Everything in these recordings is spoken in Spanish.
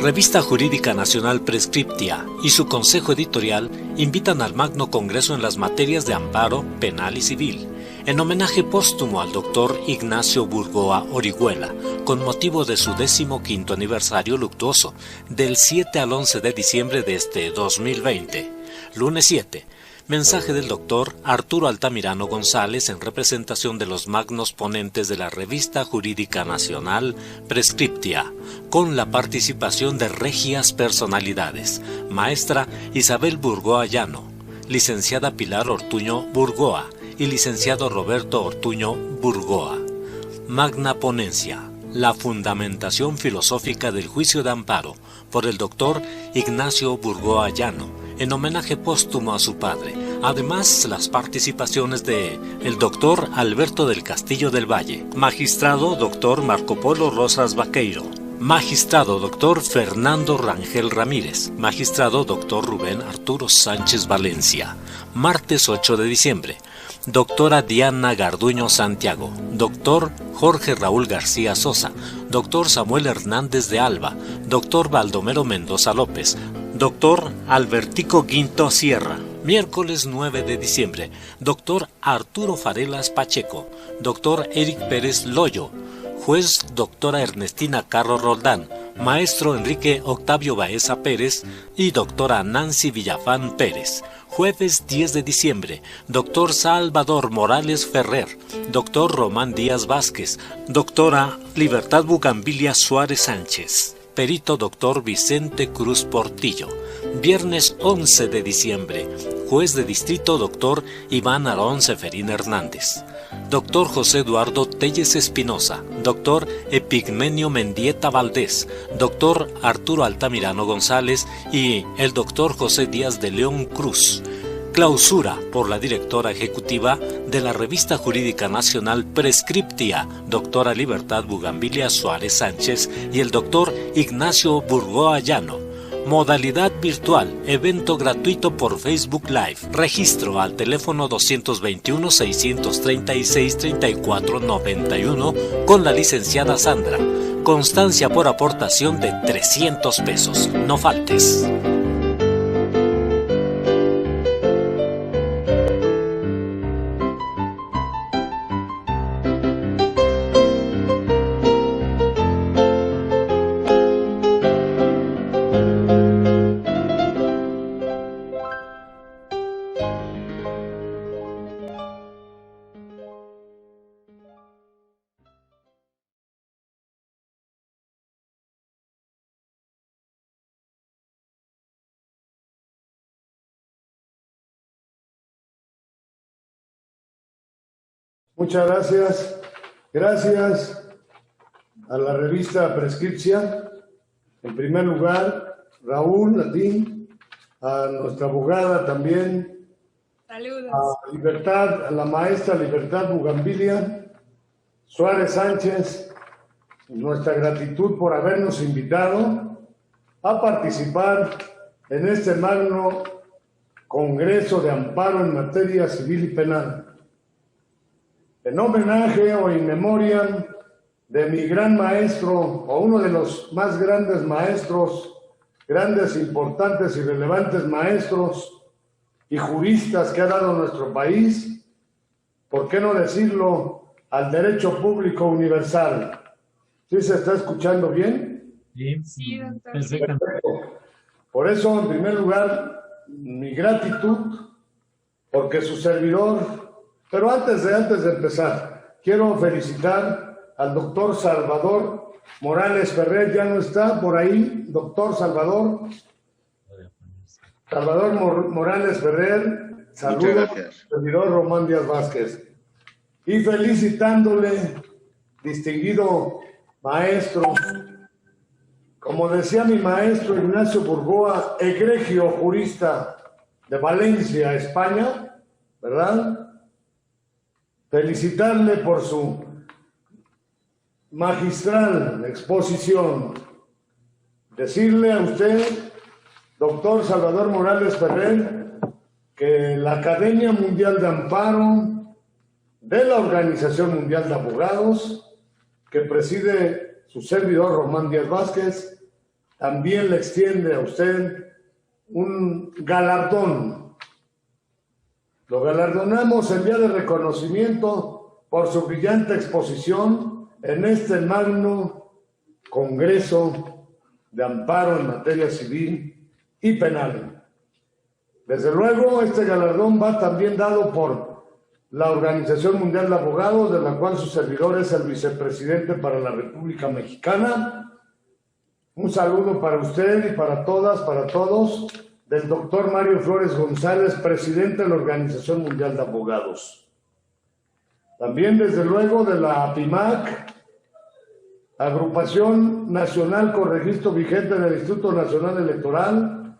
Revista Jurídica Nacional Prescriptia y su Consejo Editorial invitan al Magno Congreso en las materias de amparo, penal y civil, en homenaje póstumo al doctor Ignacio Burgoa Orihuela, con motivo de su 15º aniversario luctuoso, del 7 al 11 de diciembre de este 2020. Lunes 7. Mensaje del doctor Arturo Altamirano González en representación de los magnos ponentes de la Revista Jurídica Nacional Prescriptia, con la participación de regias personalidades: maestra Isabel Burgoa Llano, licenciada Pilar Ortuño Burgoa y licenciado Roberto Ortuño Burgoa. Magna ponencia: la fundamentación filosófica del juicio de amparo, por el doctor Ignacio Burgoa Llano, en homenaje póstumo a su padre. Además, las participaciones de el doctor Alberto del Castillo del Valle, magistrado doctor Marco Polo Rosas Vaqueiro, magistrado doctor Fernando Rangel Ramírez, magistrado doctor Rubén Arturo Sánchez Valencia. Martes 8 de diciembre, doctora Diana Garduño Santiago, doctor Jorge Raúl García Sosa, doctor Samuel Hernández de Alba, doctor Baldomero Mendoza López, doctor Albertico Guinto Sierra. Miércoles 9 de diciembre, doctor Arturo Farelas Pacheco, doctor Eric Pérez Loyo, juez doctora Ernestina Carro Roldán, maestro Enrique Octavio Baeza Pérez y doctora Nancy Villafán Pérez. Jueves 10 de diciembre, doctor Salvador Morales Ferrer, doctor Román Díaz Vázquez, doctora Libertad Bugambilia Suárez Sánchez, perito doctor Vicente Cruz Portillo. Viernes 11 de diciembre, juez de distrito doctor Iván Aarón Seferín Hernández, doctor José Eduardo Telles Espinosa, doctor Epigmenio Mendieta Valdés, doctor Arturo Altamirano González y el doctor José Díaz de León Cruz. Clausura por la directora ejecutiva de la Revista Jurídica Nacional Prescriptia, doctora Libertad Bugambilia Suárez Sánchez y el doctor Ignacio Burgoa Llano. Modalidad virtual, evento gratuito por Facebook Live. Registro al teléfono 221-636-3491 con la licenciada Sandra. Constancia por aportación de 300 pesos. No faltes. Muchas gracias. Gracias a la revista Prescriptia. En primer lugar, Raúl, a ti, a nuestra abogada también. Saludos. A Libertad, a la maestra Libertad Bugambilia Suárez Sánchez, nuestra gratitud por habernos invitado a participar en este magno Congreso de Amparo en materia civil y penal. En homenaje o in memoriam de mi gran maestro, o uno de los más grandes maestros, grandes, importantes y relevantes maestros y juristas que ha dado nuestro país, ¿por qué no decirlo?, al derecho público universal. ¿Sí se está escuchando bien? Sí, doctor. Perfecto. Por eso, en primer lugar, mi gratitud, porque su servidor... Pero antes de empezar, quiero felicitar al doctor Salvador Morales Ferrer. ¿Ya no está por ahí, doctor Salvador? Salvador Morales Ferrer, saludos, servidor Román Díaz Vázquez. Y felicitándole, distinguido maestro, como decía mi maestro Ignacio Burgoa, egregio jurista de Valencia, España, ¿verdad? Felicitarle por su magistral exposición. Decirle a usted, doctor Salvador Morales Ferrer, que la Academia Mundial de Amparo de la Organización Mundial de Abogados, que preside su servidor Román Díaz Vázquez, también le extiende a usted un galardón. Lo galardonamos en día de reconocimiento por su brillante exposición en este magno Congreso de Amparo en materia civil y penal. Desde luego, este galardón va también dado por la Organización Mundial de Abogados, de la cual su servidor es el vicepresidente para la República Mexicana. Un saludo para usted y para todas, para todos, del doctor Mario Flores González, presidente de la Organización Mundial de Abogados. También, desde luego, de la APIMAC, Agrupación Nacional con Registro Vigente del Instituto Nacional Electoral,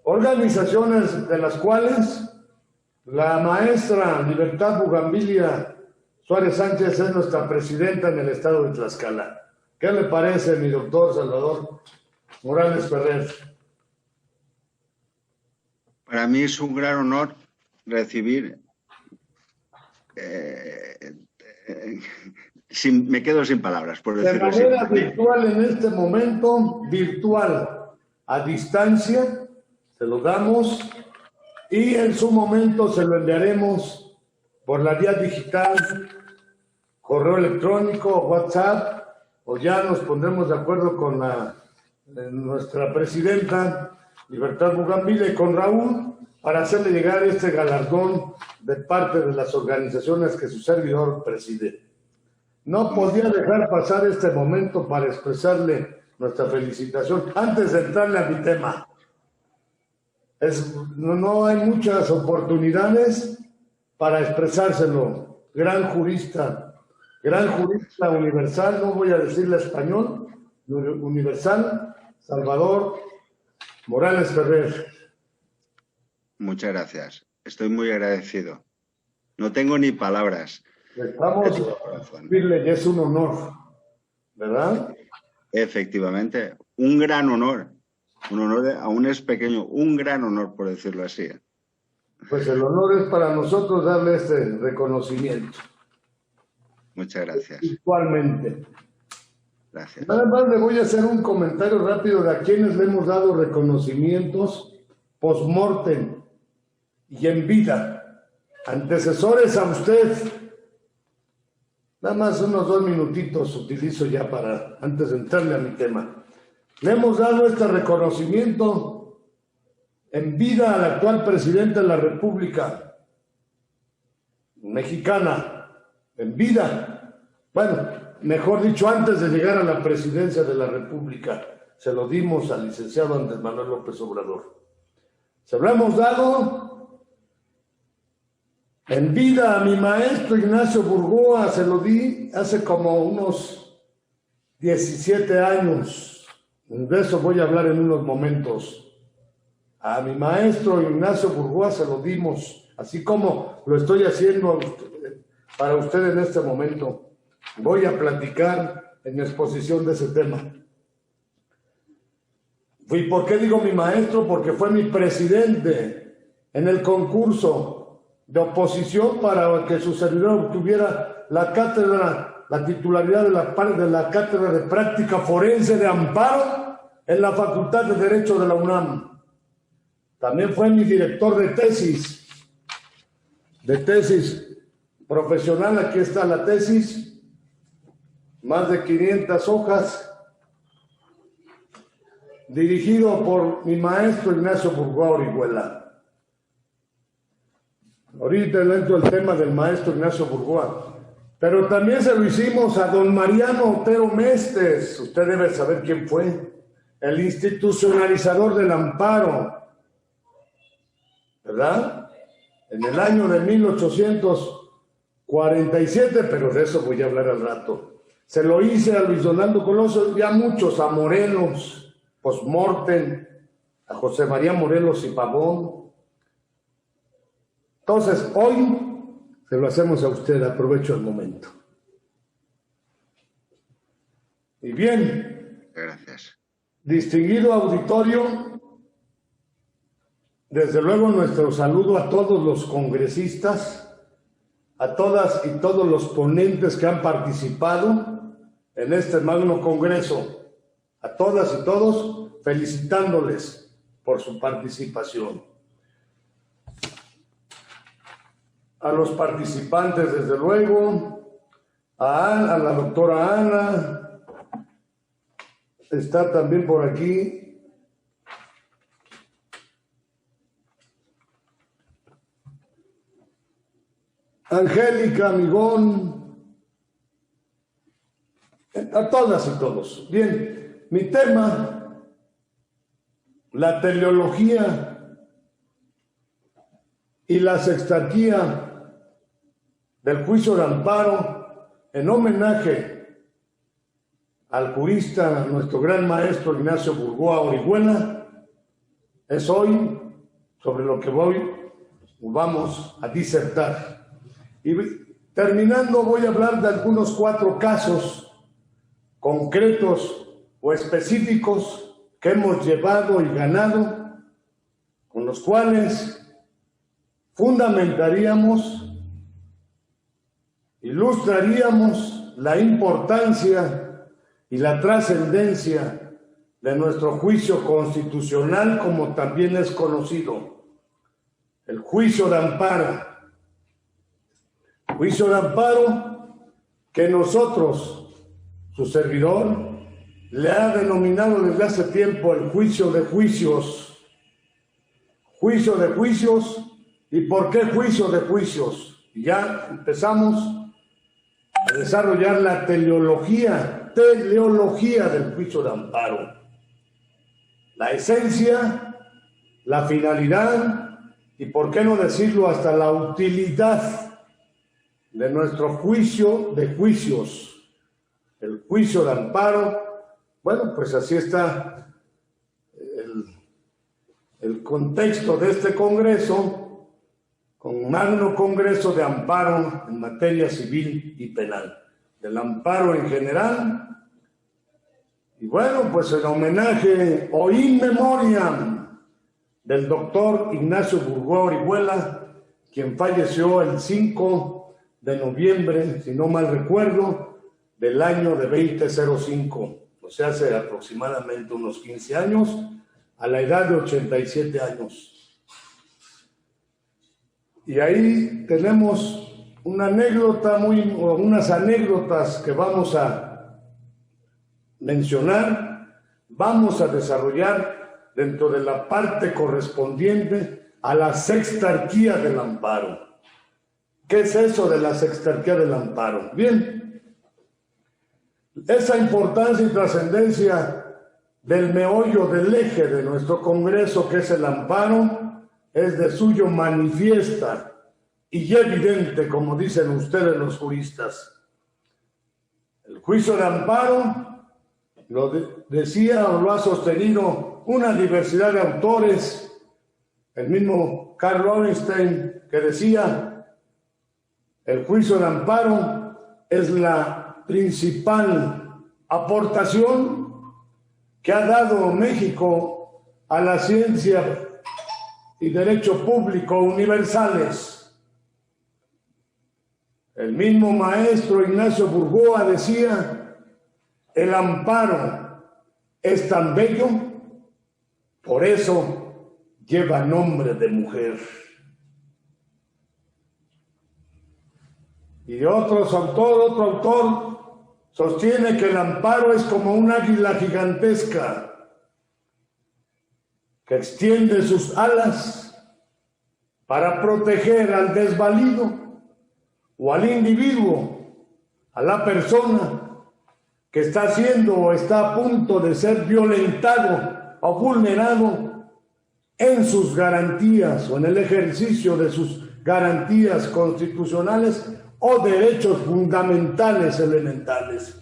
organizaciones de las cuales la maestra Libertad Bugambilia Suárez Sánchez es nuestra presidenta en el estado de Tlaxcala. ¿Qué le parece, mi doctor Salvador Morales Ferrer? Para mí es un gran honor recibir, me quedo sin palabras, por decirlo así. De manera virtual en este momento, virtual, a distancia, se lo damos y en su momento se lo enviaremos por la vía digital, correo electrónico, WhatsApp, o ya nos pondremos de acuerdo con nuestra presidenta Libertad Bugambilia y con Raúl para hacerle llegar este galardón de parte de las organizaciones que su servidor preside. No podía dejar pasar este momento para expresarle nuestra felicitación. Antes de entrarle a mi tema, no hay muchas oportunidades para expresárselo. Gran jurista universal, no voy a decirle español, universal, Salvador Morales Ferrer. Muchas gracias. Estoy muy agradecido. No tengo ni palabras. Estamos a decirle que es un honor, ¿verdad? Efectivamente, un gran honor. Un honor, aún es pequeño, un gran honor, por decirlo así. Pues el honor es para nosotros darle este reconocimiento. Muchas gracias. Igualmente. Gracias. Nada más le voy a hacer un comentario rápido de a quienes le hemos dado reconocimientos post-mortem y en vida. Antecesores a usted. Nada más unos 2 minutitos utilizo ya para, antes de entrarle a mi tema. Le hemos dado este reconocimiento en vida al actual presidente de la República Mexicana, en vida. Bueno, mejor dicho, antes de llegar a la presidencia de la República, se lo dimos al licenciado Andrés Manuel López Obrador. Se lo hemos dado en vida a mi maestro Ignacio Burgoa, se lo di hace como unos 17 años. De eso voy a hablar en unos momentos. A mi maestro Ignacio Burgoa se lo dimos, así como lo estoy haciendo para usted en este momento. Voy a platicar en mi exposición de ese tema. ¿Y por qué digo mi maestro? Porque fue mi presidente en el concurso de oposición para que su servidor obtuviera la cátedra, la titularidad de la cátedra de práctica forense de Amparo en la Facultad de Derecho de la UNAM. También fue mi director de tesis profesional. Aquí está la tesis, más de 500 hojas, dirigido por mi maestro Ignacio Burgoa Orihuela. Ahorita dentro del tema del maestro Ignacio Burgoa, pero también se lo hicimos a don Mariano Otero Mestes. Usted debe saber quién fue, el institucionalizador del amparo, ¿verdad? En el año de 1847, pero de eso voy a hablar al rato. Se lo hice a Luis Donaldo Colosio y a muchos, a Morelos, post-mortem, a José María Morelos y Pavón. Entonces, hoy se lo hacemos a usted, aprovecho el momento. Y bien, gracias. Distinguido auditorio, desde luego nuestro saludo a todos los congresistas, a todas y todos los ponentes que han participado en este magno congreso, a todas y todos, felicitándoles por su participación. A los participantes, desde luego, a la doctora Ana, está también por aquí Angélica Amigón, a todas y todos. Bien, mi tema, la teleología y la sextarquía del juicio de amparo, en homenaje al jurista, nuestro gran maestro Ignacio Burgoa Orihuela, es hoy sobre lo que vamos a disertar. Y terminando, voy a hablar de algunos 4 casos concretos o específicos que hemos llevado y ganado, con los cuales fundamentaríamos, ilustraríamos la importancia y la trascendencia de nuestro juicio constitucional, como también es conocido, el juicio de amparo. Juicio de amparo que nosotros, su servidor, le ha denominado desde hace tiempo el juicio de juicios. Juicio de juicios. ¿Y por qué juicio de juicios? Y ya empezamos a desarrollar la teleología del juicio de amparo. La esencia, la finalidad y, por qué no decirlo, hasta la utilidad de nuestro juicio de juicios, el juicio de amparo. Bueno, pues así está el contexto de este Congreso, con magno Congreso de amparo en materia civil y penal, del amparo en general. Y bueno, pues en homenaje o in memoriam del doctor Ignacio Burgoa Orihuela, quien falleció el 5 de noviembre, si no mal recuerdo, del año de 2005, o sea, hace aproximadamente unos 15 años, a la edad de 87 años. Y ahí tenemos una anécdota, o unas anécdotas que vamos a mencionar, vamos a desarrollar dentro de la parte correspondiente a la sextarquía del amparo. ¿Qué es eso de la sextarquía del amparo? Bien, esa importancia y trascendencia del meollo, del eje de nuestro Congreso, que es el amparo, es de suyo manifiesta y evidente, como dicen ustedes los juristas. El juicio de amparo lo decía o lo ha sostenido una diversidad de autores, el mismo Karl Lorenstein, que decía: el juicio de amparo es la principal aportación que ha dado México a la ciencia y derecho público universales. El mismo maestro Ignacio Burgoa decía: el amparo es tan bello, por eso lleva nombre de mujer. Y otro autor sostiene que el amparo es como un águila gigantesca que extiende sus alas para proteger al desvalido o al individuo, a la persona que está siendo o está a punto de ser violentado o vulnerado en sus garantías o en el ejercicio de sus garantías constitucionales o derechos fundamentales elementales.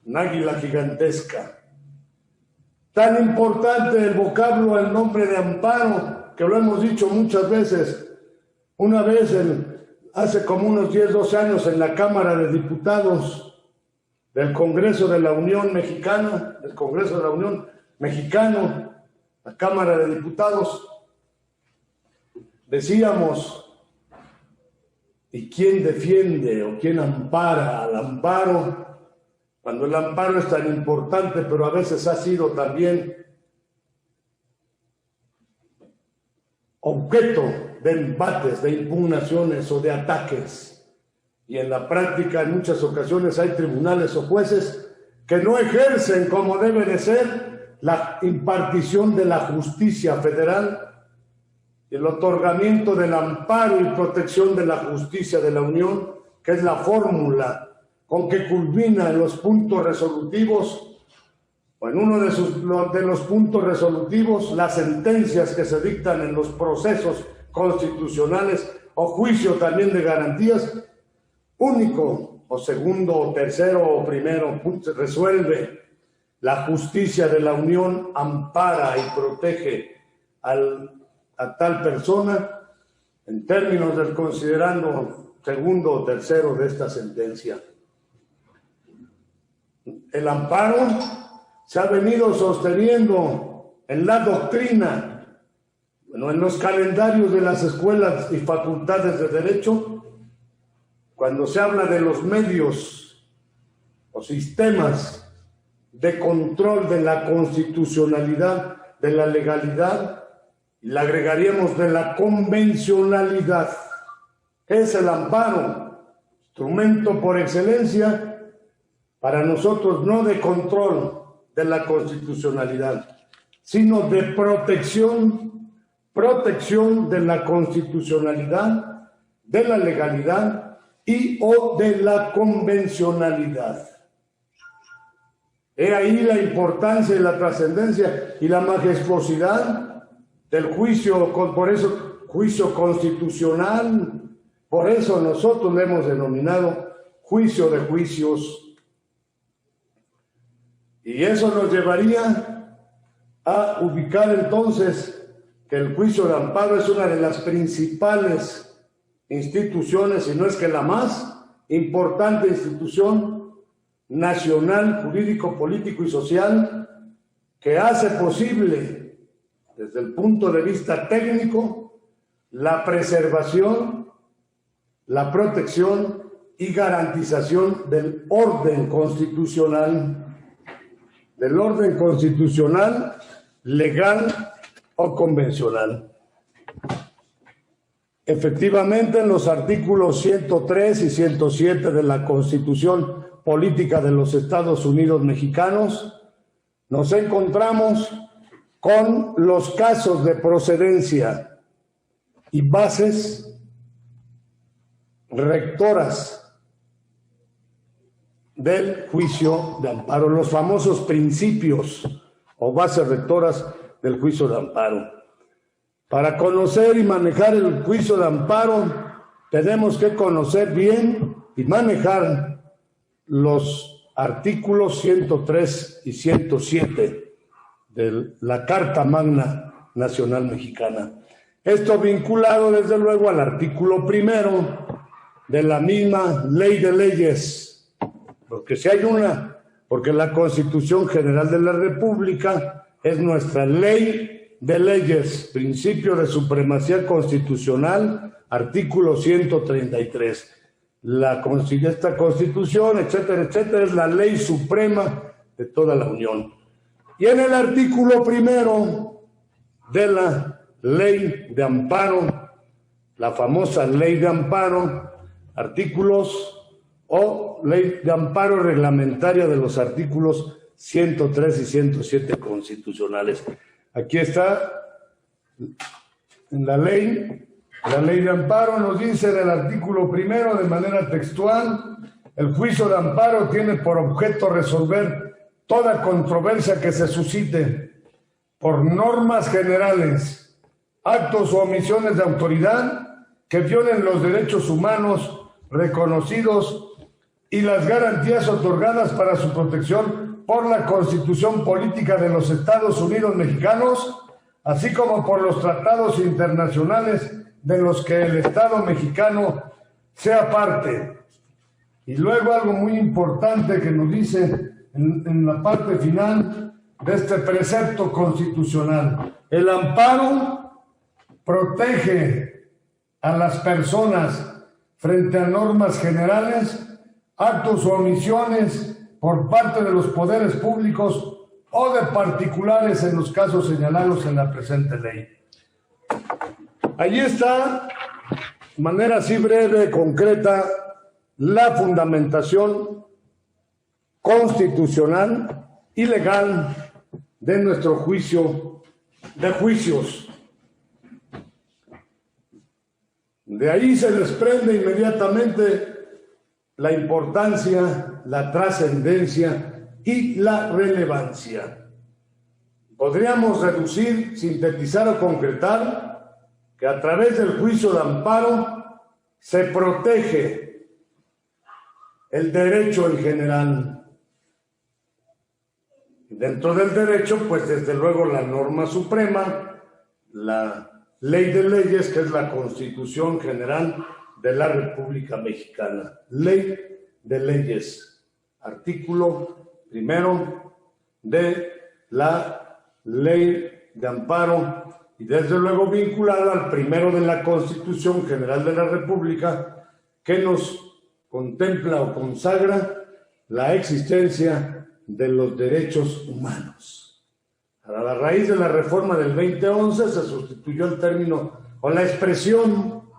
Un águila gigantesca. Tan importante el vocablo, el nombre de amparo, que lo hemos dicho muchas veces. Una vez, hace como unos 10, 12 años, en la Cámara de Diputados del Congreso de la Unión Mexicana, del Congreso de la Unión Mexicano, la Cámara de Diputados, decíamos: ¿y quién defiende o quién ampara al amparo? cuando el amparo es tan importante, pero a veces ha sido también objeto de embates, de impugnaciones o de ataques. Y en la práctica, en muchas ocasiones, hay tribunales o jueces que no ejercen como debe de ser la impartición de la justicia federal, el otorgamiento del amparo y protección de la justicia de la Unión, que es la fórmula con que culmina en los puntos resolutivos, o en uno de los puntos resolutivos, las sentencias que se dictan en los procesos constitucionales o juicio también de garantías, único o segundo o tercero o primero, resuelve la justicia de la Unión, ampara y protege a tal persona en términos del considerando segundo o tercero de esta sentencia. El amparo se ha venido sosteniendo en la doctrina, en los calendarios de las escuelas y facultades de Derecho, cuando se habla de los medios o sistemas de control de la constitucionalidad, de la legalidad, y le agregaríamos de la convencionalidad. Es el amparo, instrumento por excelencia para nosotros, no de control de la constitucionalidad, sino de protección de la constitucionalidad, de la legalidad y o de la convencionalidad. He ahí la importancia y la trascendencia y la majestuosidad del juicio, por eso juicio constitucional, por eso nosotros le hemos denominado juicio de juicios. Y eso nos llevaría a ubicar entonces que el juicio de amparo es una de las principales instituciones, si no es que la más importante institución nacional, jurídico, político y social, que hace posible, desde el punto de vista técnico, la preservación, la protección y garantización del orden constitucional, legal o convencional. Efectivamente, en los artículos 103 y 107 de la Constitución Política de los Estados Unidos Mexicanos, nos encontramos con los casos de procedencia y bases rectoras del juicio de amparo, los famosos principios o bases rectoras del juicio de amparo. Para conocer y manejar el juicio de amparo, tenemos que conocer bien y manejar los artículos 103 y 107 de la Carta Magna Nacional Mexicana. Esto vinculado, desde luego, al artículo 1 de la misma Ley de Leyes, porque si hay porque la Constitución General de la República es nuestra ley de leyes, principio de supremacía constitucional, artículo 133. Esta Constitución, etcétera, etcétera, es la ley suprema de toda la Unión. Y en el artículo 1 de la Ley de Amparo, la famosa Ley de Amparo, artículos o Ley de Amparo reglamentaria de los artículos 103 y 107 constitucionales. Aquí está en la ley de amparo, nos dice en el artículo 1 de manera textual: el juicio de amparo tiene por objeto resolver toda controversia que se suscite por normas generales, actos o omisiones de autoridad que violen los derechos humanos reconocidos y las garantías otorgadas para su protección por la Constitución Política de los Estados Unidos Mexicanos, así como por los tratados internacionales de los que el Estado mexicano sea parte. Y luego algo muy importante que nos dice en la parte final de este precepto constitucional: el amparo protege a las personas frente a normas generales, actos o omisiones por parte de los poderes públicos o de particulares en los casos señalados en la presente ley. Allí está, de manera así breve, concreta, la fundamentación constitucional y legal de nuestro juicio de juicios. De ahí se desprende inmediatamente la importancia, la trascendencia y la relevancia. Podríamos reducir, sintetizar o concretar que a través del juicio de amparo se protege el derecho en general. Dentro del derecho, pues desde luego la norma suprema, la ley de leyes, que es la Constitución General de la República Mexicana. Ley de leyes. Artículo primero de la Ley de Amparo y desde luego vinculado al primero de la Constitución General de la República, que nos contempla o consagra la existencia de los derechos humanos. A la raíz de la reforma del 2011 se sustituyó el término con la expresión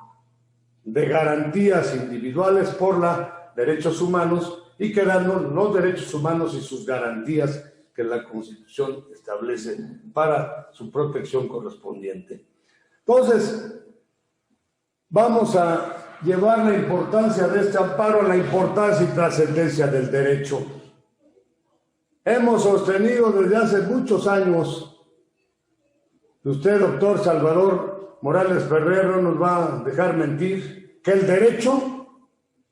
de garantías individuales por la derechos humanos y quedaron los derechos humanos y sus garantías que la Constitución establece para su protección correspondiente. Entonces, vamos a llevar la importancia de este amparo a la importancia y trascendencia del derecho. Hemos sostenido desde hace muchos años, usted, doctor Salvador Morales Ferrero, nos va a dejar mentir, que el derecho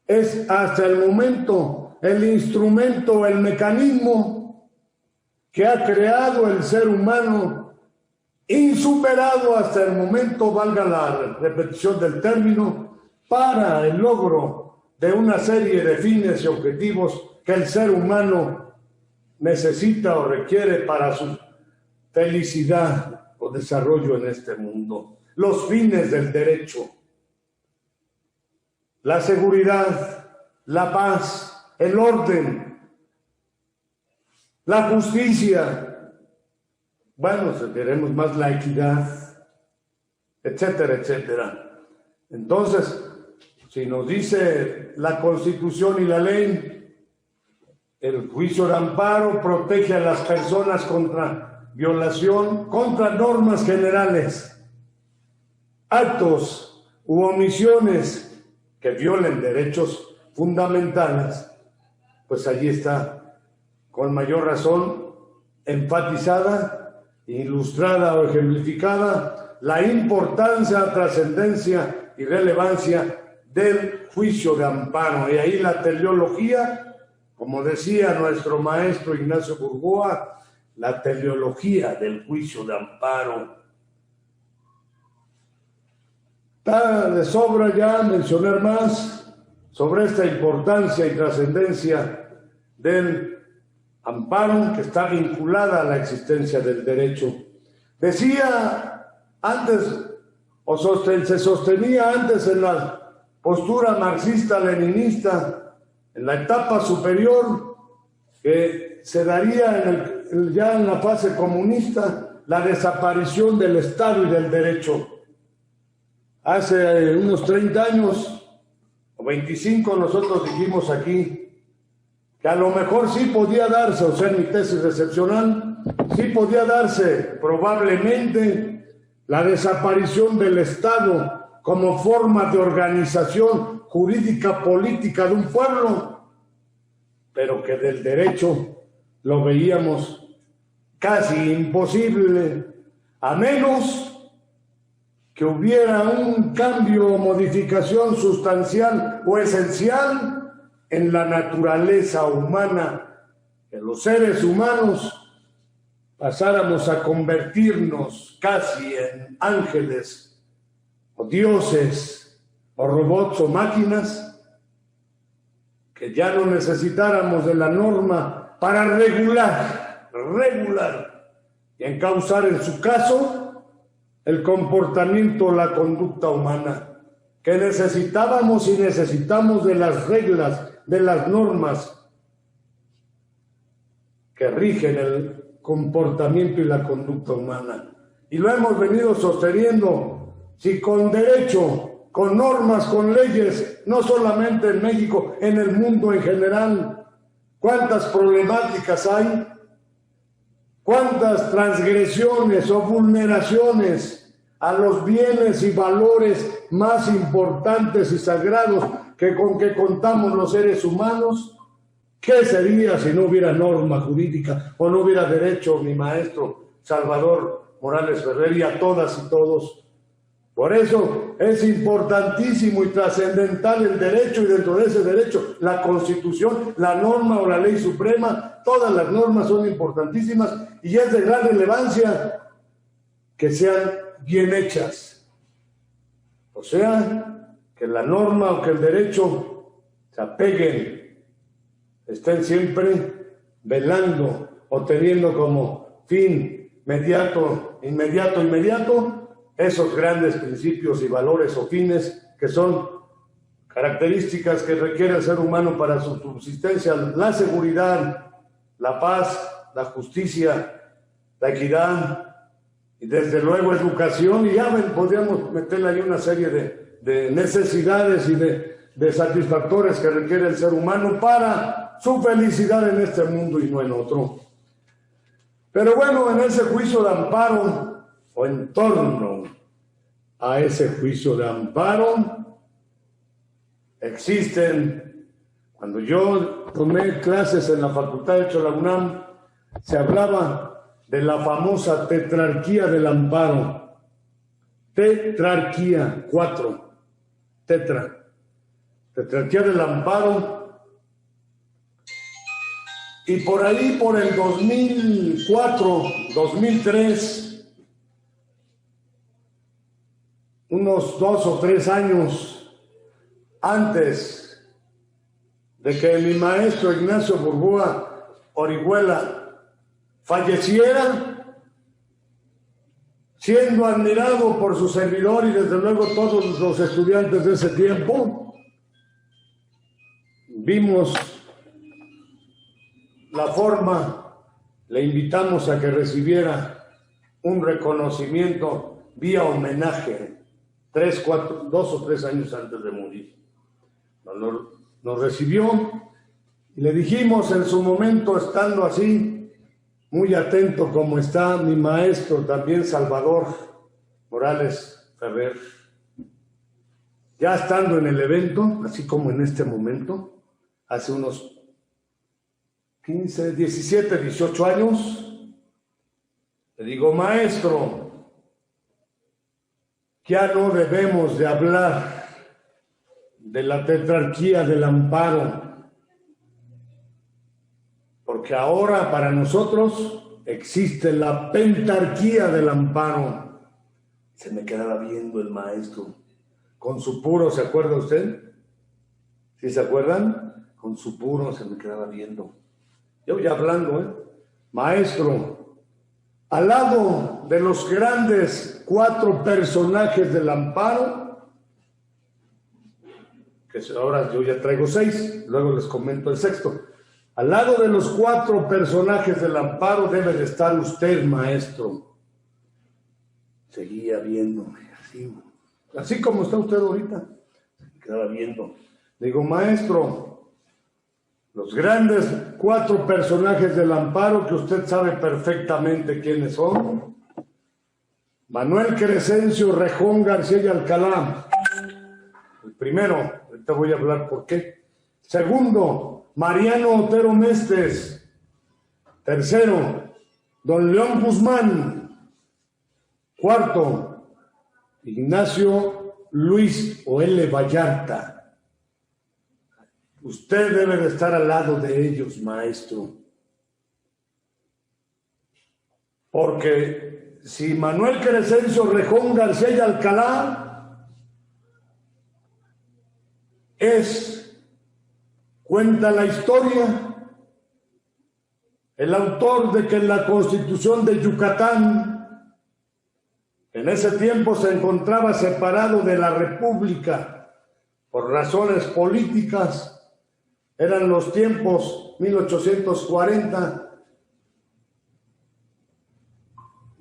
es hasta el momento el instrumento, el mecanismo que ha creado el ser humano, insuperado hasta el momento, valga la repetición del término, para el logro de una serie de fines y objetivos que el ser humano necesita o requiere para su felicidad o desarrollo en este mundo. Los fines del derecho: la seguridad, la paz, el orden, la justicia, bueno, si queremos más, la equidad, etcétera, etcétera. Entonces, si nos dice la Constitución y la ley, el juicio de amparo protege a las personas contra violación, contra normas generales, actos u omisiones que violen derechos fundamentales. Pues allí está, con mayor razón, enfatizada, ilustrada o ejemplificada la importancia, trascendencia y relevancia del juicio de amparo. Y ahí la teleología, como decía nuestro maestro Ignacio Burgoa, la teleología del juicio de amparo. Está de sobra ya mencionar más sobre esta importancia y trascendencia del amparo, que está vinculada a la existencia del derecho. Decía antes, se sostenía antes en la postura marxista-leninista, en la etapa superior, que se daría ya en la fase comunista la desaparición del Estado y del derecho. Hace unos 30 años o 25 nosotros dijimos aquí que a lo mejor sí podía darse, o sea, en mi tesis excepcional, sí podía darse probablemente la desaparición del Estado como forma de organización jurídica política de un pueblo, pero que del derecho lo veíamos casi imposible, a menos que hubiera un cambio o modificación sustancial o esencial en la naturaleza humana, que los seres humanos pasáramos a convertirnos casi en ángeles o dioses o robots o máquinas, que ya no necesitáramos de la norma para regular y encauzar en su caso el comportamiento, la conducta humana, que necesitábamos y necesitamos de las reglas, de las normas, que rigen el comportamiento y la conducta humana. Y lo hemos venido sosteniendo, si con derecho, con normas, con leyes, no solamente en México, en el mundo en general. ¿Cuántas problemáticas hay? ¿Cuántas transgresiones o vulneraciones a los bienes y valores más importantes y sagrados con que contamos los seres humanos? ¿Qué sería si no hubiera norma jurídica o no hubiera derecho, mi maestro Salvador Morales Ferrer, y a todas y todos? Por eso es importantísimo y trascendental el derecho, y dentro de ese derecho la Constitución, la norma o la ley suprema. Todas las normas son importantísimas y es de gran relevancia que sean bien hechas. O sea, que la norma o que el derecho se apeguen, estén siempre velando o teniendo como fin inmediato, esos grandes principios y valores o fines que son características que requiere el ser humano para su subsistencia: la seguridad, la paz, la justicia, la equidad y desde luego educación. Y ya podríamos meterle ahí una serie de necesidades y de satisfactores que requiere el ser humano para su felicidad en este mundo y no en otro. Pero bueno, en ese juicio de amparo, o en torno a ese juicio de amparo, existen, cuando yo tomé clases en la Facultad de Derecho de la UNAM, se hablaba de la famosa tetrarquía del amparo. Tetrarquía, 4, tetrarquía del amparo. Y por ahí, por el 2004, 2003, unos 2 o 3 años antes de que mi maestro Ignacio Burgoa Orihuela falleciera, siendo admirado por su servidor y desde luego todos los estudiantes de ese tiempo, vimos la forma, le invitamos a que recibiera un reconocimiento vía homenaje 2 o 3 años antes de morir. Nos recibió y le dijimos en su momento, estando así, muy atento como está mi maestro también Salvador Morales Ferrer, ya estando en el evento, así como en este momento, hace unos 15, 17, 18 años, le digo: maestro, ya no debemos de hablar de la tetrarquía del amparo, porque ahora para nosotros existe la pentarquía del amparo. Se me quedaba viendo el maestro, con su puro, ¿se acuerda usted? ¿Sí se acuerdan? Con su puro se me quedaba viendo. Yo ya hablando, maestro, al lado de los grandes 4 personajes del amparo, que ahora yo ya traigo 6, luego les comento el 6º. Al lado de los 4 personajes del amparo debe de estar usted, maestro. Seguía viéndome, así como está usted ahorita. Se quedaba viendo. Digo: maestro, los grandes 4 personajes del amparo, que usted sabe perfectamente quiénes son: Manuel Crescencio Rejón García y Alcalá. El primero, ahorita voy a hablar por qué. Segundo, Mariano Otero Mestres. Tercero, don León Guzmán. Cuarto, Ignacio Luis O.L. Vallarta. Usted debe de estar al lado de ellos, maestro. Porque si Manuel Crescencio Rejón García y Alcalá cuenta la historia, el autor de que en la Constitución de Yucatán, en ese tiempo se encontraba separado de la República por razones políticas, eran los tiempos 1840,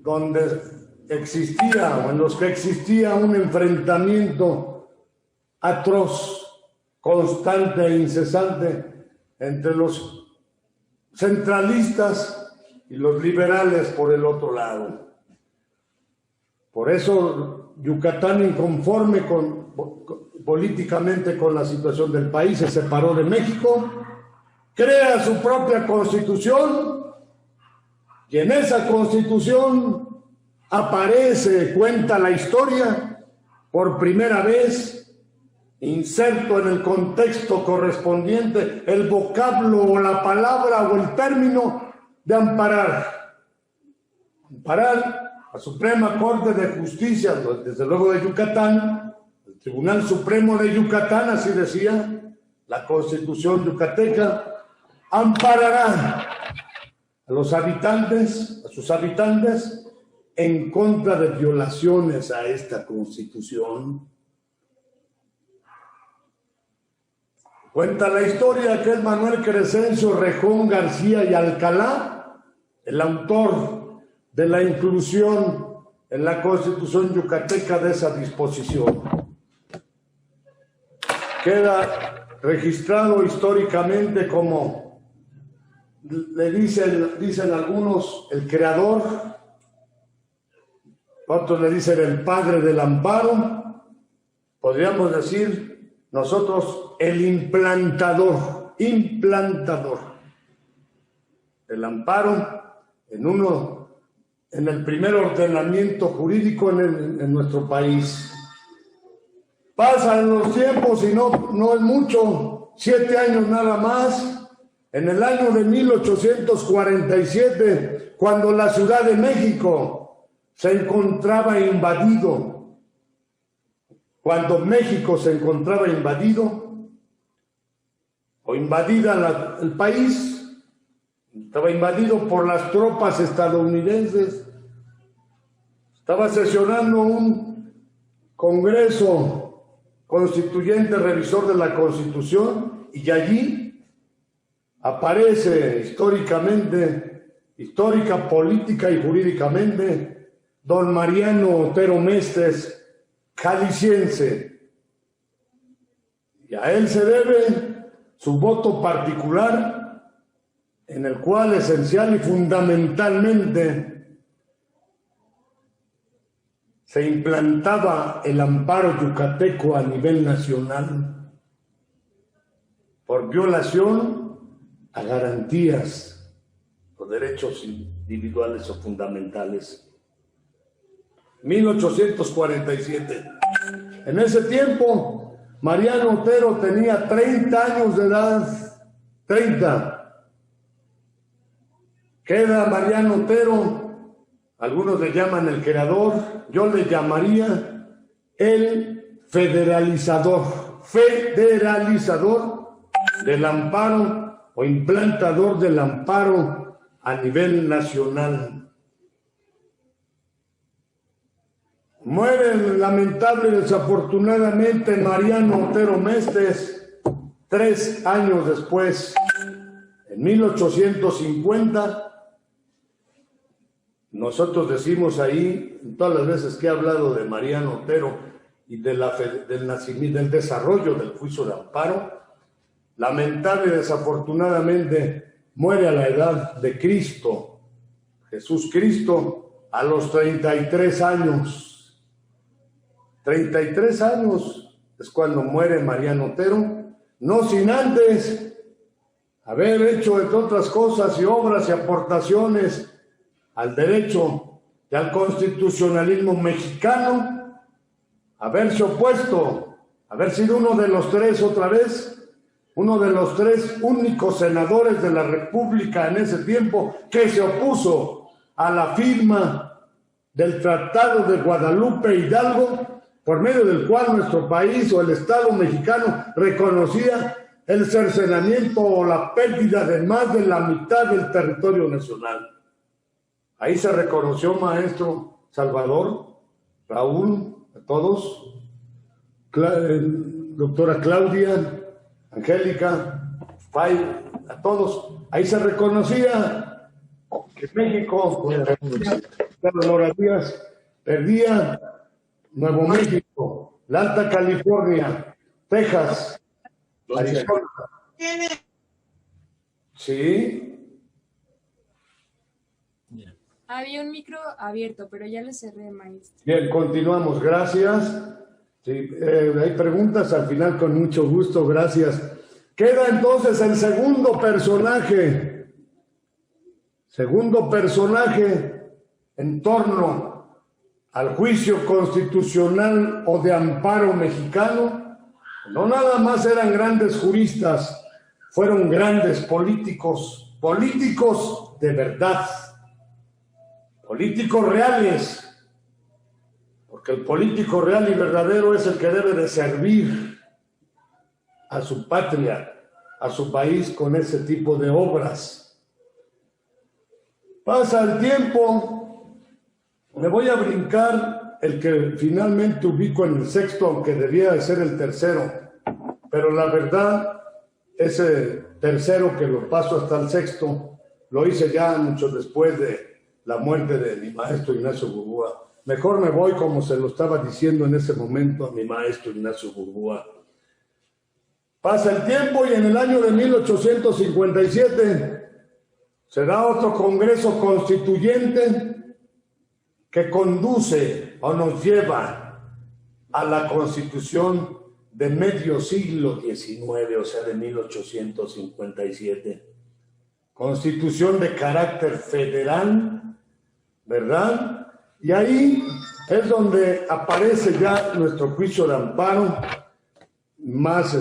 donde existía o en los que existía un enfrentamiento atroz, constante e incesante entre los centralistas y los liberales por el otro lado. Por eso Yucatán, inconforme políticamente con la situación del país, se separó de México, crea su propia constitución, y en esa constitución aparece, cuenta la historia, por primera vez, inserto en el contexto correspondiente, el vocablo o la palabra o el término de amparar. Amparar a Suprema Corte de Justicia, desde luego de Yucatán, el Tribunal Supremo de Yucatán, así decía la Constitución yucateca, amparará a los habitantes, a sus habitantes, en contra de violaciones a esta Constitución. Cuenta la historia que es Manuel Crescencio Rejón García y Alcalá, el autor de la inclusión en la Constitución yucateca de esa disposición. Queda registrado históricamente como, le dicen algunos, el creador, otros le dicen el padre del amparo, podríamos decir nosotros el implantador del amparo en el primer ordenamiento jurídico en nuestro país. Pasan los tiempos y no es mucho, 7 años nada más. En el año de 1847, cuando la Ciudad de México se encontraba invadido, cuando México se encontraba invadido o invadida el país, estaba invadido por las tropas estadounidenses, estaba sesionando un Congreso Constituyente revisor de la Constitución, y allí aparece histórica, política y jurídicamente, don Mariano Otero Mestres, jalisciense. Y a él se debe su voto particular, en el cual esencial y fundamentalmente se implantaba el amparo yucateco a nivel nacional por violación a garantías o derechos individuales o fundamentales. 1847. En ese tiempo, Mariano Otero tenía 30 años de edad. 30. Queda Mariano Otero, algunos le llaman el creador, yo le llamaría el federalizador del amparo o implantador del amparo a nivel nacional. Muere lamentable y desafortunadamente Mariano Otero Mestres 3 años después, en 1850. Nosotros decimos ahí, en todas las veces que he hablado de Mariano Otero y del nacimiento, del desarrollo del juicio de amparo, lamentable y desafortunadamente muere a la edad de Cristo, Jesús Cristo, a los 33 años. 33 años es cuando muere Mariano Otero, no sin antes haber hecho, entre otras cosas y obras y aportaciones al derecho y al constitucionalismo mexicano, haberse opuesto, haber sido uno de los 3 otra vez, uno de los 3 únicos senadores de la República en ese tiempo que se opuso a la firma del Tratado de Guadalupe Hidalgo, por medio del cual nuestro país o el Estado mexicano reconocía el cercenamiento o la pérdida de más de la mitad del territorio nacional. Ahí se reconoció, maestro Salvador, Raúl, a todos, doctora Claudia, Angélica, Fay, a todos. Ahí se reconocía que México honorarías, perdía Nuevo México, la Alta California, Texas, Arizona. Sí. Había un micro abierto, pero ya lo cerré, maestro. Bien, continuamos. Gracias. Sí, hay preguntas al final con mucho gusto. Gracias. Queda entonces el segundo personaje. Segundo personaje en torno al juicio constitucional o de amparo mexicano. No nada más eran grandes juristas, fueron grandes políticos, políticos de verdad, políticos reales, porque el político real y verdadero es el que debe de servir a su patria, a su país con ese tipo de obras. Pasa el tiempo, me voy a brincar el que finalmente ubico en el sexto, aunque debía de ser el tercero, pero la verdad, ese tercero que lo paso hasta el sexto, lo hice ya mucho después de la muerte de mi maestro Ignacio Burgúa. Mejor me voy como se lo estaba diciendo en ese momento a mi maestro Ignacio Burgúa. Pasa el tiempo y en el año de 1857 se da otro Congreso Constituyente que conduce o nos lleva a la Constitución de medio siglo XIX, o sea, de 1857. Constitución de carácter federal, ¿verdad? Y ahí es donde aparece ya nuestro juicio de amparo más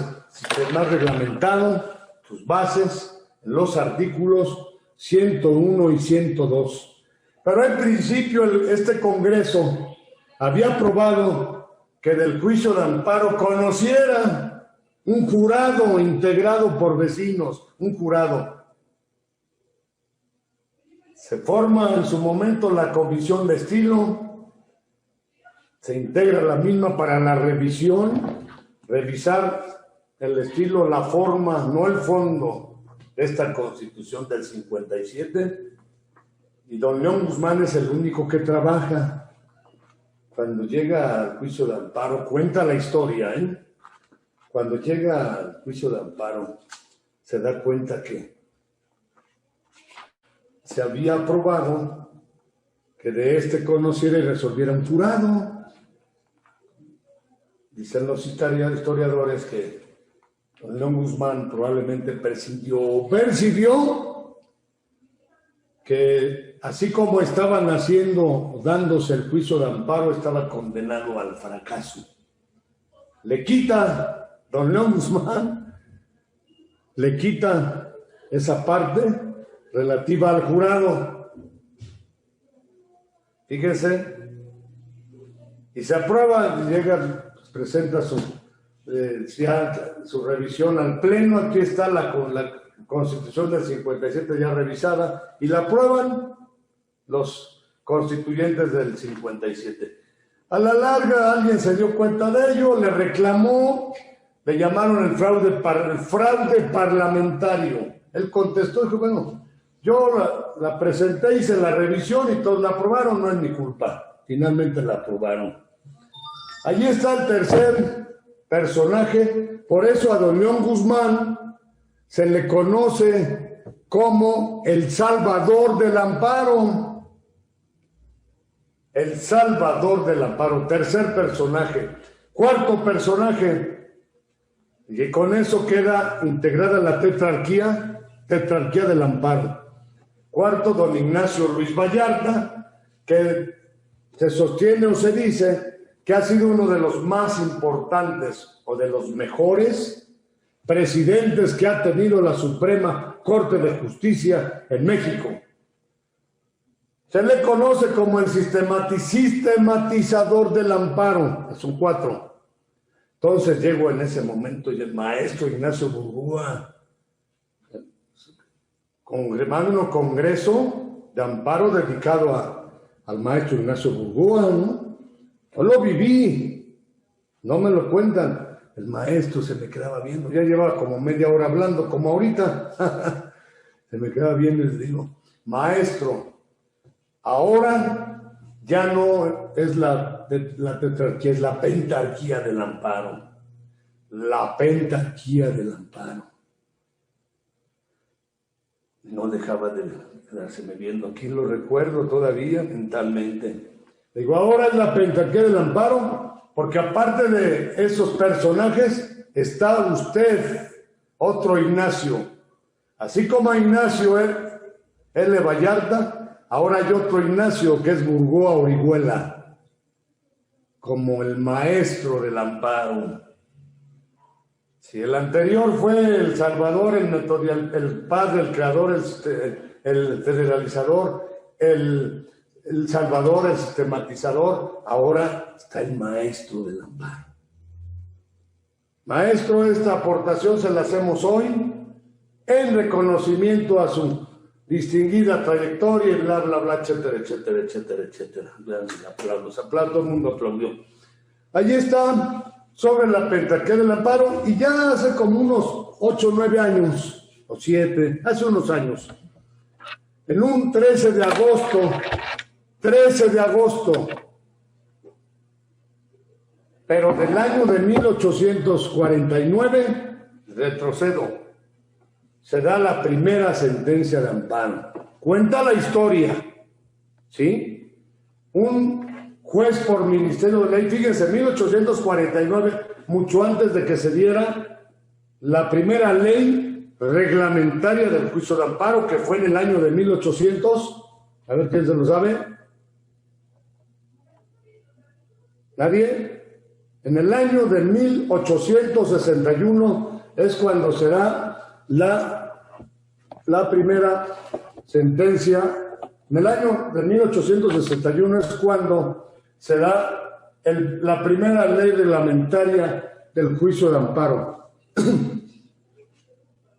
reglamentado, sus bases, los artículos 101 y 102. Pero en principio este Congreso había aprobado que del juicio de amparo conociera un jurado integrado por vecinos, un jurado. Se forma en su momento la comisión de estilo, se integra la misma para la revisión, revisar el estilo, la forma, no el fondo de esta Constitución del 57, y don León Guzmán es el único que trabaja. Cuando llega al juicio de amparo, cuenta la historia, cuando llega al juicio de amparo, se da cuenta que se había aprobado que de este conociera y resolviera un jurado. Dicen los historiadores que don León Guzmán probablemente percibió que así como estaban dándose el juicio de amparo, estaba condenado al fracaso. Le quita, don León Guzmán, le quita esa parte relativa al jurado. Fíjense, y se aprueba, llega, presenta su revisión al Pleno. Aquí está la Constitución del 57 ya revisada, y la aprueban los constituyentes del 57. A la larga alguien se dio cuenta de ello, le reclamó, le llamaron el fraude parlamentario. Él contestó y dijo, bueno, yo la presenté, hice la revisión y todos la aprobaron, no es mi culpa. Finalmente la aprobaron. Allí está el tercer personaje, por eso a don León Guzmán se le conoce como el Salvador del Amparo. El Salvador del Amparo, tercer personaje. Cuarto personaje, y con eso queda integrada la tetrarquía del amparo. Cuarto, don Ignacio Ruiz Vallarta, que se sostiene o se dice que ha sido uno de los más importantes o de los mejores presidentes que ha tenido la Suprema Corte de Justicia en México. Se le conoce como el sistematizador del amparo. Son cuatro. Entonces llegó en ese momento y el maestro Ignacio Burgúa, magno congreso de amparo dedicado al maestro Ignacio Burgúa, ¿no? Yo lo viví, no me lo cuentan. El maestro se me quedaba viendo, ya llevaba como media hora hablando, como ahorita. Se me quedaba viendo y le digo, maestro, ahora ya no es la tetrarquía, es la pentarquía del amparo. La pentarquía del amparo. No dejaba de quedárseme viendo. Aquí lo recuerdo todavía mentalmente. Digo, ahora es la pentarquía del amparo, porque aparte de esos personajes, está usted, otro Ignacio. Así como a Ignacio L. Vallarta, ahora hay otro Ignacio que es Burgoa Orihuela, como el maestro del amparo. Si el anterior fue el Salvador, el metodial, el padre, el creador, el federalizador, el Salvador, el sistematizador, ahora está el maestro del amparo. Maestro, esta aportación se la hacemos hoy en reconocimiento a su distinguida trayectoria y bla, bla, bla, etcétera, etcétera, etcétera, etcétera. Vean, aplausos, todo el mundo aplaudió. Allí está, sobre la pentarquía del amparo, y ya hace como unos 8 o 9 años, o 7, hace unos años, en un 13 de agosto, pero del año de 1849, retrocedo, se da la primera sentencia de amparo. Cuenta la historia, ¿sí? Un juez por ministerio de ley, fíjense, 1849, mucho antes de que se diera la primera ley reglamentaria del juicio de amparo, que fue en el año de 1800, a ver quién se lo sabe. ¿Nadie? En el año de 1861 es cuando se da la primera sentencia. En el año de 1861 es cuando se da la primera ley reglamentaria del juicio de amparo.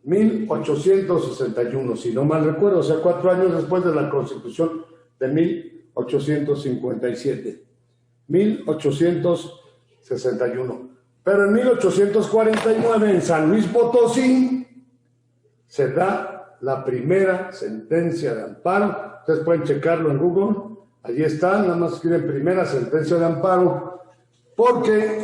1861, si no mal recuerdo, o sea, 4 años después de la Constitución de 1857. 1861. Pero en 1849, en San Luis Potosí, se da la primera sentencia de amparo. Ustedes pueden checarlo en Google. Allí está, nada más escriben primera sentencia de amparo, porque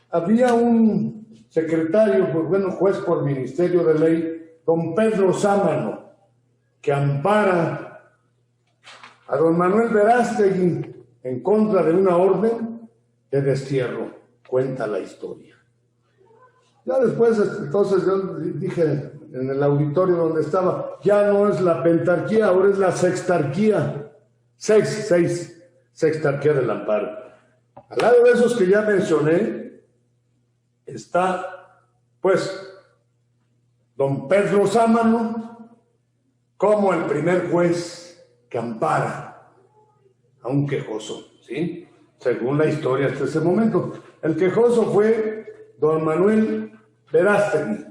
había un secretario, pues bueno, juez por ministerio de ley, don Pedro Sámano, que ampara a don Manuel Verástegui en contra de una orden de destierro. Cuenta la historia. Ya después, entonces, yo dije en el auditorio donde estaba, ya no es la pentarquía, ahora es la sextarquía. Sextarquía del amparo. Al lado de esos que ya mencioné, está, pues, don Pedro Sámano como el primer juez que ampara a un quejoso, ¿sí? Según la historia hasta ese momento. El quejoso fue don Manuel Verástegui.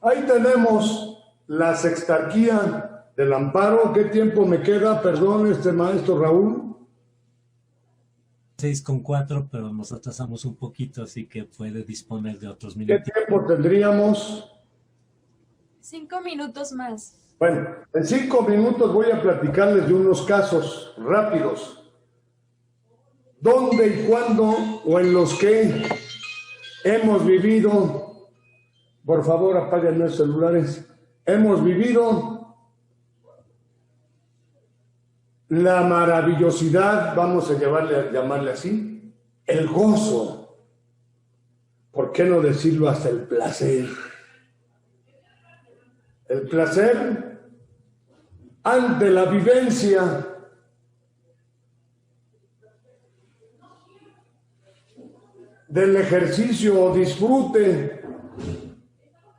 Ahí tenemos la sextarquía del amparo. ¿Qué tiempo me queda? Perdón, maestro Raúl. 6:04, pero nos atrasamos un poquito, así que puede disponer de otros minutos. ¿Qué tiempo tendríamos? 5 minutos más. Bueno, en 5 minutos voy a platicarles de unos casos rápidos. ¿Dónde y cuándo o en los que hemos vivido? Por favor, apaguen los celulares. Hemos vivido la maravillosidad, vamos a llamarle así, el gozo. ¿Por qué no decirlo hasta el placer? El placer ante la vivencia del ejercicio o disfrute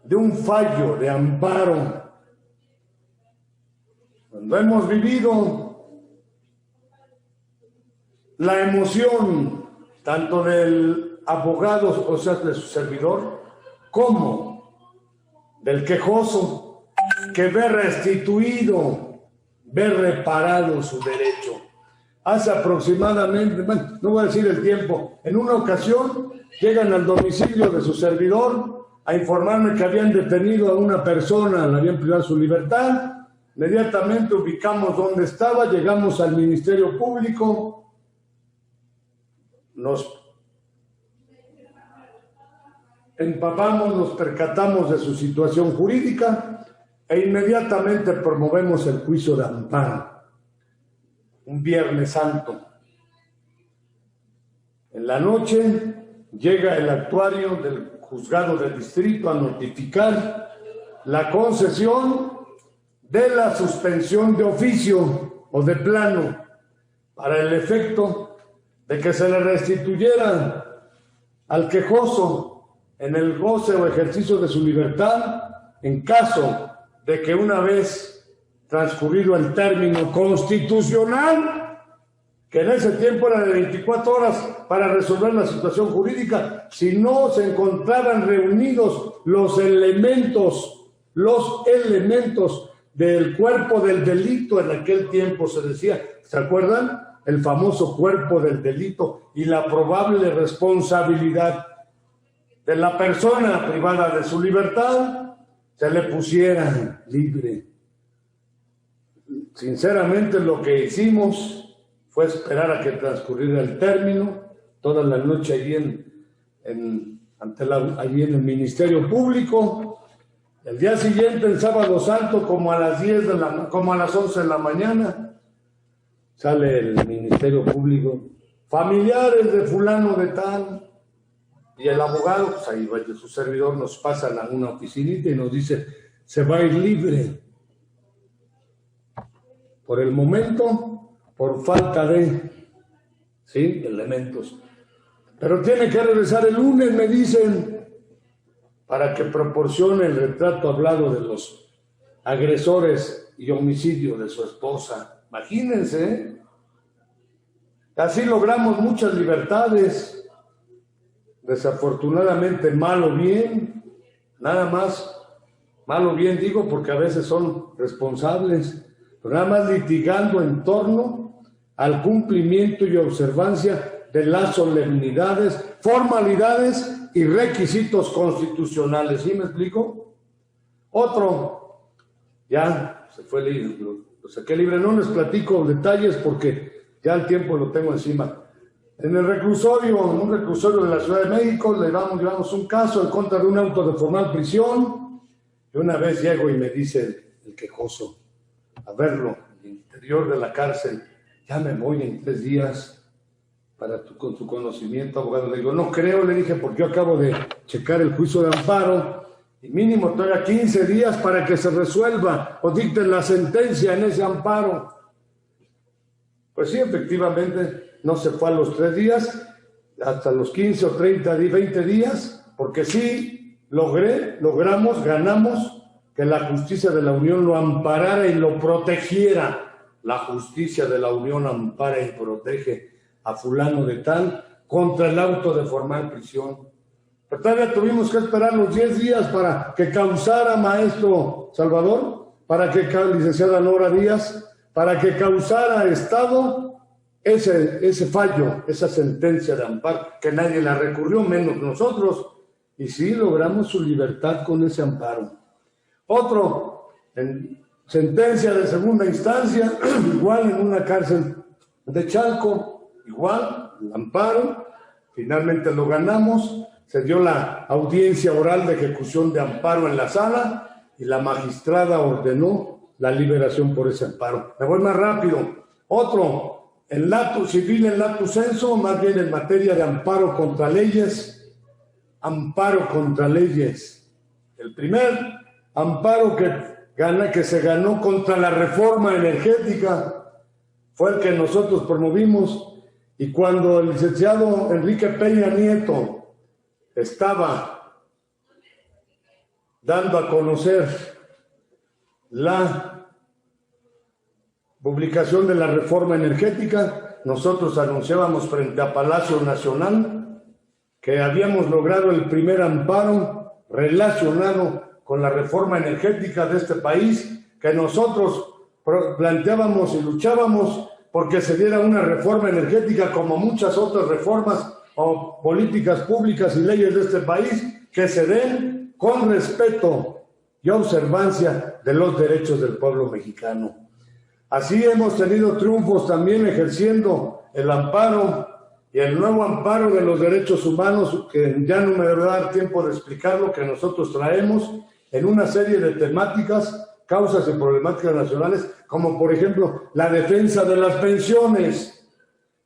de un fallo de amparo. Cuando hemos vivido la emoción tanto del abogado, o sea, de su servidor, como del quejoso, que ve restituido, ve reparado su derecho. Hace aproximadamente, bueno, no voy a decir el tiempo, en una ocasión llegan al domicilio de su servidor a informarme que habían detenido a una persona, le habían privado su libertad, Inmediatamente ubicamos dónde estaba, llegamos al Ministerio Público, nos empapamos, nos percatamos de su situación jurídica e inmediatamente promovemos el juicio de amparo. Un Viernes Santo. En la noche llega el actuario del juzgado de distrito a notificar la concesión de la suspensión de oficio o de plano para el efecto de que se le restituyera al quejoso en el goce o ejercicio de su libertad en caso de que una vez transcurrido el término constitucional, que en ese tiempo era de 24 horas para resolver la situación jurídica, si no se encontraran reunidos los elementos del cuerpo del delito, en aquel tiempo se decía, ¿se acuerdan? El famoso cuerpo del delito y la probable responsabilidad de la persona privada de su libertad, se le pusiera libre. Sinceramente, lo que hicimos fue esperar a que transcurriera el término, toda la noche allí allí en el Ministerio Público. El día siguiente, el Sábado Santo, como a las 11 de la mañana, sale el Ministerio Público, familiares de fulano de tal, y el abogado, pues ahí va su servidor, nos pasa a una oficinita y nos dice, se va a ir libre. Por el momento, por falta de elementos. Pero tiene que regresar el lunes, me dicen, para que proporcione el retrato hablado de los agresores y homicidio de su esposa. Imagínense, ¿eh? Así logramos muchas libertades. Desafortunadamente, mal o bien, nada más, mal o bien digo porque a veces son responsables, pero nada más litigando en torno al cumplimiento y observancia de las solemnidades, formalidades y requisitos constitucionales. ¿Sí me explico? Otro, ya se fue libre, lo saqué libre, no les platico detalles porque ya el tiempo lo tengo encima. En el reclusorio, en un reclusorio de la Ciudad de México, llevamos un caso en contra de un auto de formal prisión, y una vez llego y me dice el quejoso, a verlo, en el interior de la cárcel, ya me voy en 3 días, con tu conocimiento, abogado. Le digo, no creo, le dije, porque yo acabo de checar el juicio de amparo, y mínimo todavía 15 días para que se resuelva, o dicten la sentencia en ese amparo. Pues sí, efectivamente, no se fue a los 3 días, hasta los 15 o 30, 20 días, porque sí ganamos que la justicia de la Unión lo amparara y lo protegiera. La justicia de la Unión ampara y protege a fulano de tal contra el auto de formal prisión. Pero todavía tuvimos que esperar los 10 días para que causara, maestro Salvador, para que licenciada Nora Díaz, para que causara Estado ese fallo, esa sentencia de amparo, que nadie la recurrió, menos nosotros, y sí logramos su libertad con ese amparo. Otro, en sentencia de segunda instancia, igual en una cárcel de Chalco, igual, el amparo, finalmente lo ganamos, se dio la audiencia oral de ejecución de amparo en la sala, y la magistrada ordenó la liberación por ese amparo. Me voy más rápido. Otro, en lato civil, en lato senso, más bien en materia de amparo contra leyes. Amparo contra leyes. El primer amparo que se ganó contra la reforma energética fue el que nosotros promovimos, y cuando el licenciado Enrique Peña Nieto estaba dando a conocer la publicación de la reforma energética, nosotros anunciábamos frente a Palacio Nacional que habíamos logrado el primer amparo relacionado con la reforma energética de este país, que nosotros planteábamos y luchábamos porque se diera una reforma energética como muchas otras reformas o políticas públicas y leyes de este país, que se den con respeto y observancia de los derechos del pueblo mexicano. Así hemos tenido triunfos también ejerciendo el amparo y el nuevo amparo de los derechos humanos, que ya no me va a dar tiempo de explicarlo, que nosotros traemos en una serie de temáticas, causas y problemáticas nacionales, como por ejemplo la defensa de las pensiones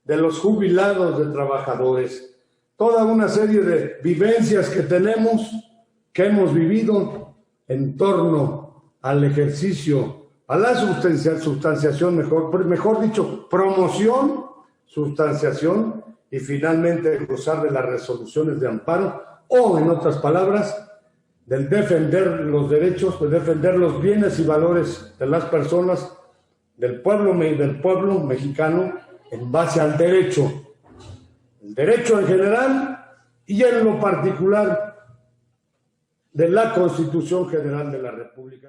de los jubilados de trabajadores, toda una serie de vivencias que tenemos, que hemos vivido en torno al ejercicio, a la sustanciación, mejor dicho, promoción, sustanciación y finalmente gozar de las resoluciones de amparo, o en otras palabras, del defender los derechos, de defender los bienes y valores de las personas, del pueblo mexicano, en base al derecho. El derecho en general y en lo particular de la Constitución General de la República.